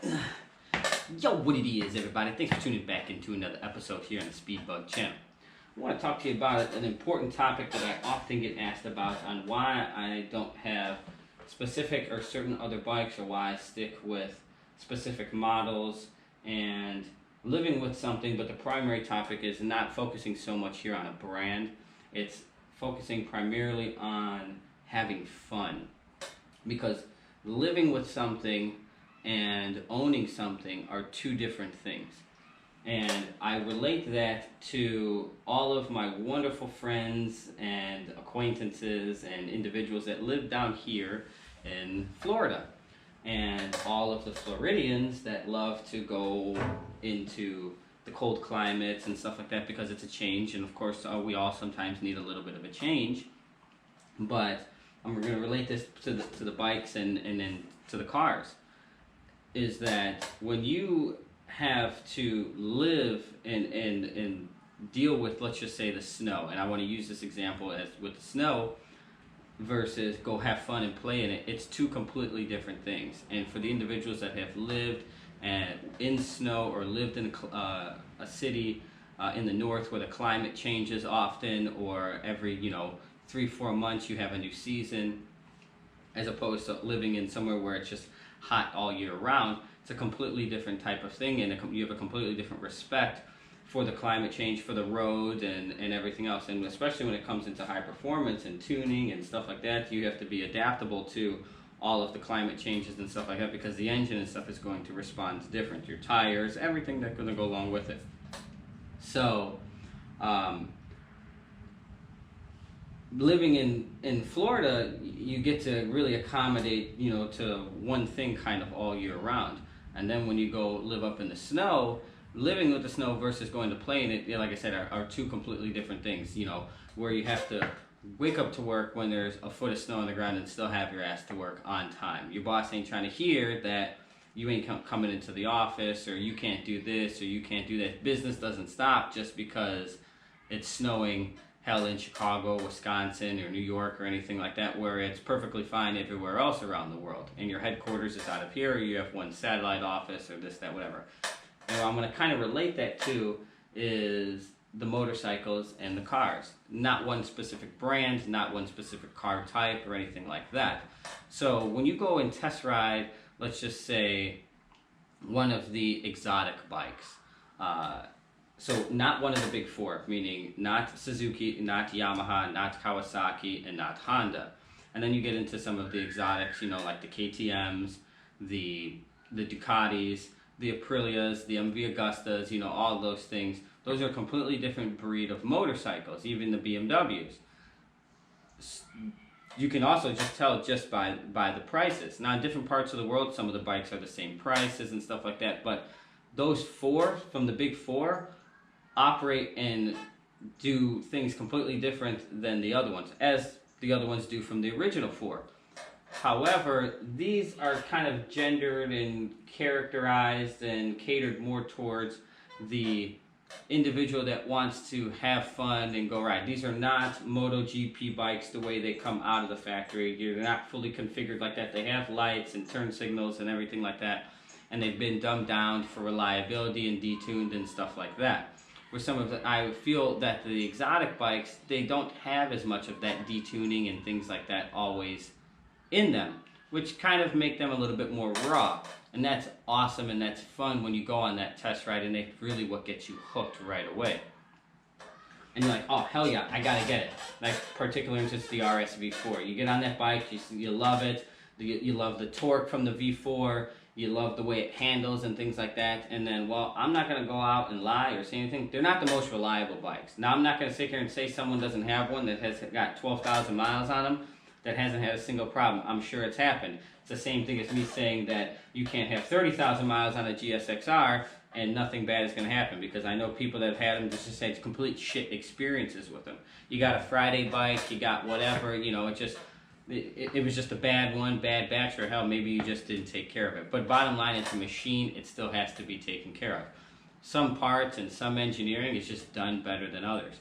Yo, what it is, everybody? Thanks for tuning back into another episode here on the Speedbug channel. I want to talk to you about an important topic that I often get asked about on why I don't have specific or certain other bikes, or why I stick with specific models and living with something. But the primary topic is not focusing so much here on a brand. It's focusing primarily on having fun, because living with something and owning something are two different things. And I relate that to all of my wonderful friends and acquaintances and individuals that live down here in Florida, and all of the Floridians that love to go into the cold climates and stuff like that, because it's a change. And of course we all sometimes need a little bit of a change. But I'm going to relate this to the bikes and then to the cars. Is that when you have to live and deal with, let's just say, the snow, and I want to use this example as with the snow versus go have fun and play in it, it's two completely different things. And for the individuals that have lived in snow, or lived in a city in the north where the climate changes often, or every 3-4 months you have a new season, as opposed to living in somewhere where it's just hot all year round, it's a completely different type of thing, and you have a completely different respect for the climate change, for the road, and everything else. And especially when it comes into high performance and tuning and stuff like that, you have to be adaptable to all of the climate changes and stuff like that, because the engine and stuff is going to respond different. Your tires, everything that's going to go along with it. So, living in Florida, you get to really accommodate, to one thing kind of all year round. And then when you go live up in the snow, living with the snow versus going to play in it, like I said, are two completely different things. Where you have to wake up to work when there's a foot of snow on the ground and still have your ass to work on time. Your boss ain't trying to hear that you ain't coming into the office, or you can't do this, or you can't do that. Business doesn't stop just because it's snowing, hell, in Chicago, Wisconsin, or New York, or anything like that, where it's perfectly fine everywhere else around the world. And your headquarters is out of here, or you have one satellite office, or this, that, whatever. And what I'm going to kind of relate that to is the motorcycles and the cars. Not one specific brand, not one specific car type, or anything like that. So when you go and test ride, let's just say, one of the exotic bikes, so not one of the big four, meaning not Suzuki, not Yamaha, not Kawasaki, and not Honda. And then you get into some of the exotics, like the KTMs, the Ducatis, the Aprilias, the MV Agustas, all those things. Those are a completely different breed of motorcycles, even the BMWs. You can also just tell just by the prices. Now, in different parts of the world, some of the bikes are the same prices and stuff like that, but those four, from the big four, operate and do things completely different than the other ones, as the other ones do from the original four. However, these are kind of gendered and characterized and catered more towards the individual that wants to have fun and go ride. These are not MotoGP bikes the way they come out of the factory. They're not fully configured like that. They have lights and turn signals and everything like that, and they've been dumbed down for reliability and detuned and stuff like that. With some of the, I feel that the exotic bikes, they don't have as much of that detuning and things like that always in them, which kind of make them a little bit more raw. And that's awesome, and that's fun when you go on that test ride, and that's really what gets you hooked right away. And you're like, oh, hell yeah, I gotta get it. Like, particularly just the RS-V4. You get on that bike, you love it, you love the torque from the V4, you love the way it handles and things like that. And then, well, I'm not going to go out and lie or say anything. They're not the most reliable bikes. Now, I'm not going to sit here and say someone doesn't have one that has got 12,000 miles on them that hasn't had a single problem. I'm sure it's happened. It's the same thing as me saying that you can't have 30,000 miles on a GSXR and nothing bad is going to happen, because I know people that have had them just say it's complete shit experiences with them. You got a Friday bike, you got whatever, it was just a bad one, bad batch, or hell, maybe you just didn't take care of it. But bottom line, it's a machine, it still has to be taken care of. Some parts and some engineering is just done better than others.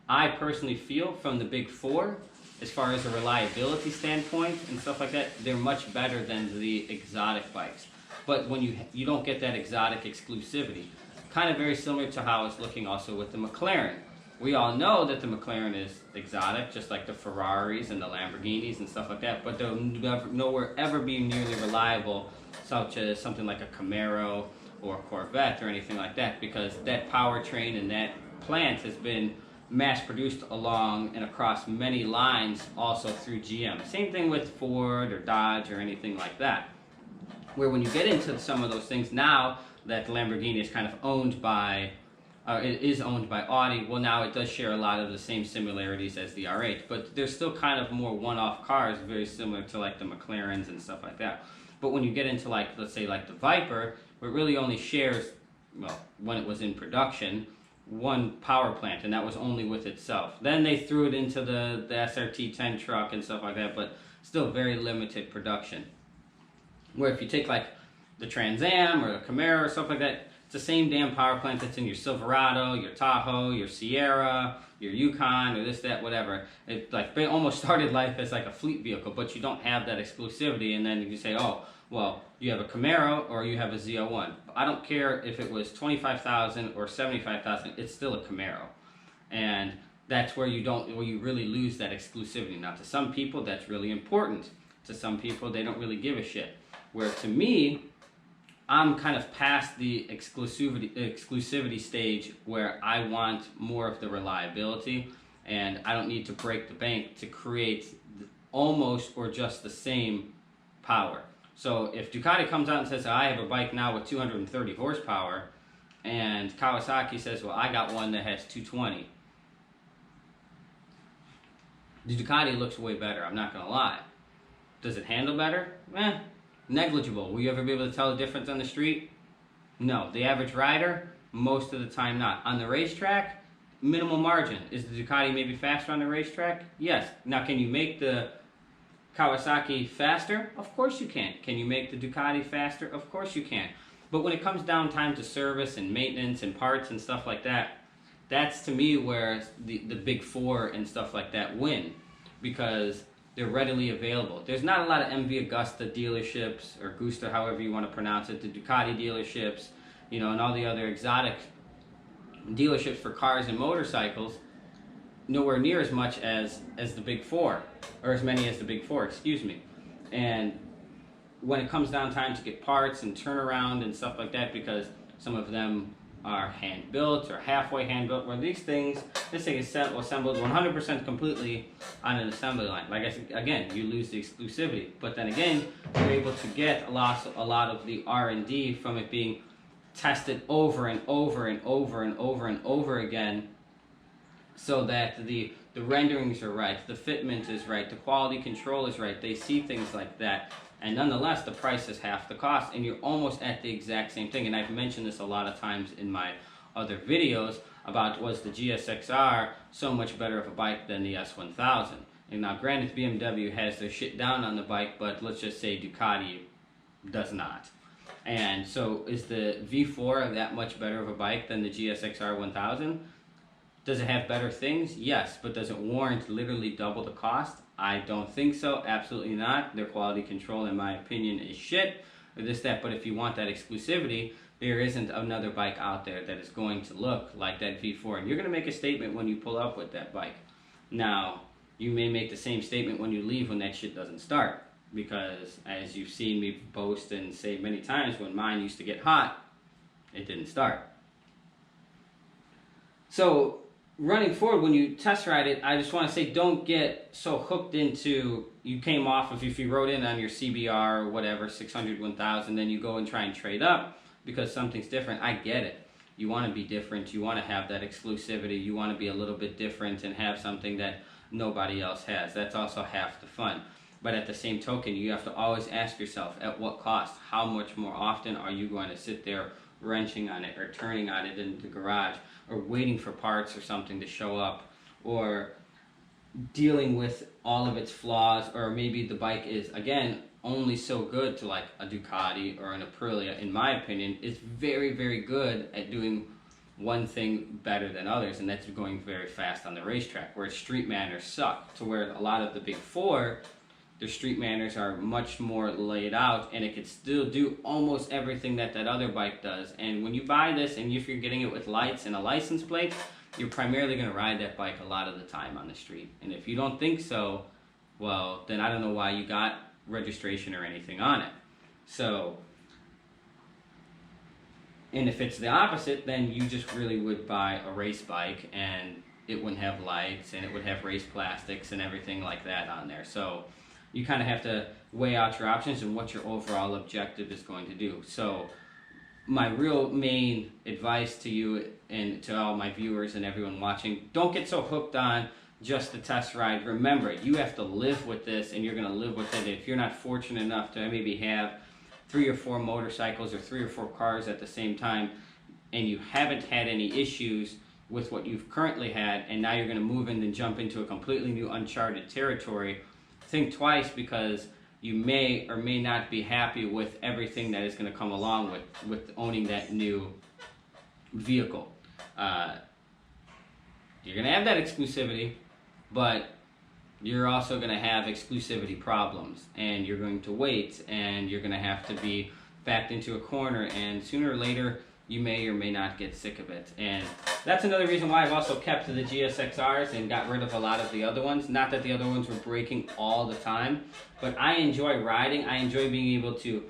I personally feel from the big four, as far as a reliability standpoint and stuff like that, they're much better than the exotic bikes. but when you don't get that exotic exclusivity. Kind of very similar to how it's looking also with the McLaren. We all know that the McLaren is exotic, just like the Ferraris and the Lamborghinis and stuff like that, but they'll nowhere ever be nearly reliable, such as something like a Camaro or a Corvette or anything like that, because that powertrain and that plant has been mass-produced along and across many lines, also through GM. Same thing with Ford or Dodge or anything like that, where when you get into some of those things, now that the Lamborghini is kind of owned by it is owned by Audi, well, now it does share a lot of the same similarities as the R8, but they're still kind of more one-off cars, very similar to like the McLarens and stuff like that. But when you get into like, let's say like the Viper, it really only shares, well, when it was in production, one power plant, and that was only with itself. Then they threw it into the SRT-10 truck and stuff like that, but still very limited production. Where if you take like the Trans Am or the Camaro or stuff like that, it's the same damn power plant that's in your Silverado, your Tahoe, your Sierra, your Yukon, or this, that, whatever. It like almost started life as like a fleet vehicle, but you don't have that exclusivity, and then you say, oh, well, you have a Camaro or you have a Z01. I don't care if it was 25,000 or 75,000, it's still a Camaro. And that's where you really lose that exclusivity. Now, to some people, that's really important. To some people, they don't really give a shit. Where to me, I'm kind of past the exclusivity stage where I want more of the reliability, and I don't need to break the bank to create almost or just the same power. So if Ducati comes out and says, I have a bike now with 230 horsepower, and Kawasaki says, well, I got one that has 220. The Ducati looks way better, I'm not going to lie. Does it handle better? Negligible. Will you ever be able to tell the difference on the street? No. The average rider? Most of the time not. On the racetrack? Minimal margin. Is the Ducati maybe faster on the racetrack? Yes. Now, can you make the Kawasaki faster? Of course you can. Can you make the Ducati faster? Of course you can. But when it comes down time to service and maintenance and parts and stuff like that, that's to me where the big four and stuff like that win, because they're readily available. There's not a lot of MV Agusta dealerships, or Gusta, however you want to pronounce it, the Ducati dealerships, you know, and all the other exotic dealerships for cars and motorcycles, nowhere near as much as the big four, or as many as the big four, excuse me. And when it comes down time to get parts and turnaround and stuff like that, because some of them are hand-built or halfway hand-built, where this thing is assembled 100% completely on an assembly line. Like I said, again, you lose the exclusivity. But then again, you're able to get a lot of the R&D from it being tested over and over and over and over and over again, so that the renderings are right, the fitment is right, the quality control is right, they see things like that. And nonetheless, the price is half the cost, and you're almost at the exact same thing. And I've mentioned this a lot of times in my other videos about, was the GSX-R so much better of a bike than the S1000? And now, granted, BMW has their shit down on the bike, but let's just say Ducati does not. And so, is the V4 that much better of a bike than the GSX-R 1000? Does it have better things? Yes, but does it warrant literally double the cost? I don't think so, absolutely not. Their quality control, in my opinion, is shit, or this, that, but if you want that exclusivity, there isn't another bike out there that is going to look like that V4, and you're going to make a statement when you pull up with that bike. Now, you may make the same statement when you leave when that shit doesn't start, because as you've seen me boast and say many times, when mine used to get hot, it didn't start. So, running forward, when you test ride it, I just want to say, don't get so hooked into, you came off of, if you rode in on your CBR or whatever, 600, 1000, then you go and try and trade up because something's different. I get it. You want to be different. You want to have that exclusivity. You want to be a little bit different and have something that nobody else has. That's also half the fun. But at the same token, you have to always ask yourself, at what cost? How much more often are you going to sit there wrenching on it or turning on it in the garage, or waiting for parts or something to show up, or dealing with all of its flaws, or maybe the bike is, again, only so good to like a Ducati or an Aprilia, in my opinion, is very, very good at doing one thing better than others, and that's going very fast on the racetrack, where street manners suck, to where a lot of the big four, their street manners are much more laid out, and it could still do almost everything that other bike does. And when you buy this, and if you're getting it with lights and a license plate, you're primarily going to ride that bike a lot of the time on the street. And if you don't think so, well, then I don't know why you got registration or anything on it. So, and if it's the opposite, then you just really would buy a race bike, and it wouldn't have lights, and it would have race plastics and everything like that on there. So you kind of have to weigh out your options and what your overall objective is going to do. So my real main advice to you and to all my viewers and everyone watching, don't get so hooked on just the test ride. Remember, you have to live with this, and you're going to live with it. If you're not fortunate enough to maybe have 3 or 4 motorcycles or 3 or 4 cars at the same time, and you haven't had any issues with what you've currently had, and now you're going to move in and jump into a completely new uncharted territory, think twice, because you may or may not be happy with everything that is going to come along with owning that new vehicle. You're going to have that exclusivity, but you're also going to have exclusivity problems, and you're going to wait, and you're going to have to be backed into a corner, and sooner or later you may or may not get sick of it. And that's another reason why I've also kept to the GSXRs and got rid of a lot of the other ones. Not that the other ones were breaking all the time, but I enjoy riding. I enjoy being able to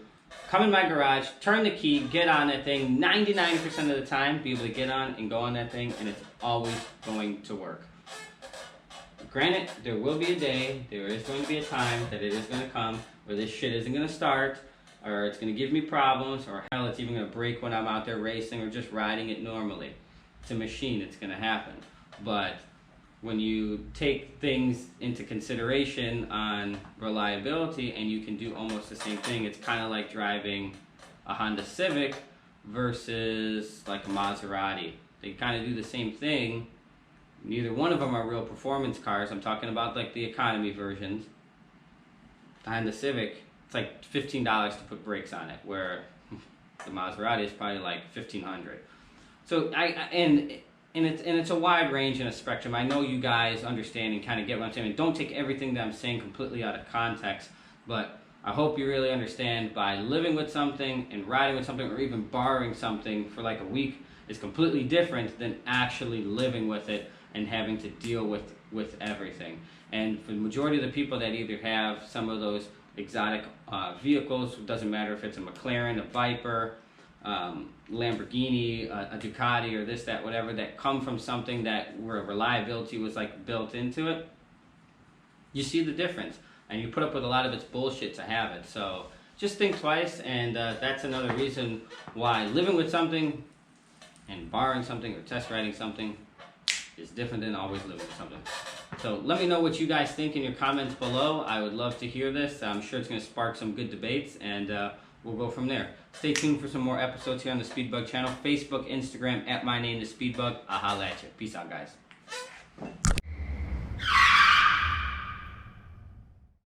come in my garage, turn the key, get on that thing 99% of the time, be able to get on and go on that thing, and it's always going to work. Granted, there will be a day, there is going to be a time that it is going to come where this shit isn't going to start, or it's going to give me problems, or hell, it's even going to break when I'm out there racing or just riding it normally. It's a machine, it's going to happen. But when you take things into consideration on reliability, and you can do almost the same thing, it's kind of like driving a Honda Civic versus like a Maserati. They kind of do the same thing. Neither one of them are real performance cars. I'm talking about like the economy versions. The Honda Civic, it's like $15 to put brakes on it, where the Maserati is probably like $1,500. So and it's a wide range and a spectrum. I know you guys understand and kind of get what I'm saying. And don't take everything that I'm saying completely out of context, but I hope you really understand, by living with something and riding with something, or even borrowing something for like a week, is completely different than actually living with it and having to deal with everything. And for the majority of the people that either have some of those exotic vehicles, it doesn't matter if it's a McLaren, a Viper, Lamborghini, a Ducati, or this, that, whatever, that come from something that where reliability was like built into it, you see the difference, and you put up with a lot of its bullshit to have it. So just think twice, and that's another reason why living with something and borrowing something or test riding something is different than always living with something. So let me know what you guys think in your comments below. I would love to hear this. I'm sure it's going to spark some good debates, and we'll go from there. Stay tuned for some more episodes here on the Speedbug channel. Facebook, Instagram, @MyNameIsSpeedbug. I'll holla at you. Peace out, guys.